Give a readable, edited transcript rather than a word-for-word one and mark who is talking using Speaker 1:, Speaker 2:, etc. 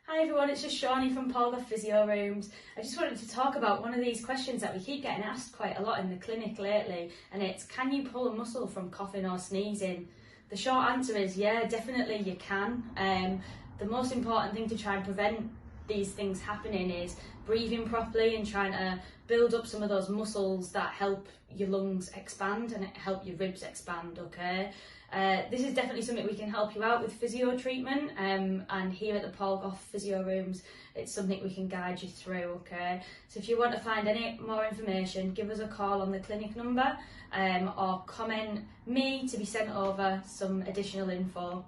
Speaker 1: Hi everyone, it's just Shawnee from Gough Physio Rooms. I just wanted to talk about one of these questions that we keep getting asked quite a lot in the clinic lately, and it's, can you pull a muscle from coughing or sneezing? The short answer is yeah, definitely you can. The most important thing to try and prevent these things happening is breathing properly and trying to build up some of those muscles that help your lungs expand and help your ribs expand, okay? This is definitely something we can help you out with physio treatment, and here at the Gough Physio Rooms it's something we can guide you through, okay? So if you want to find any more information, give us a call on the clinic number or comment me to be sent over some additional info.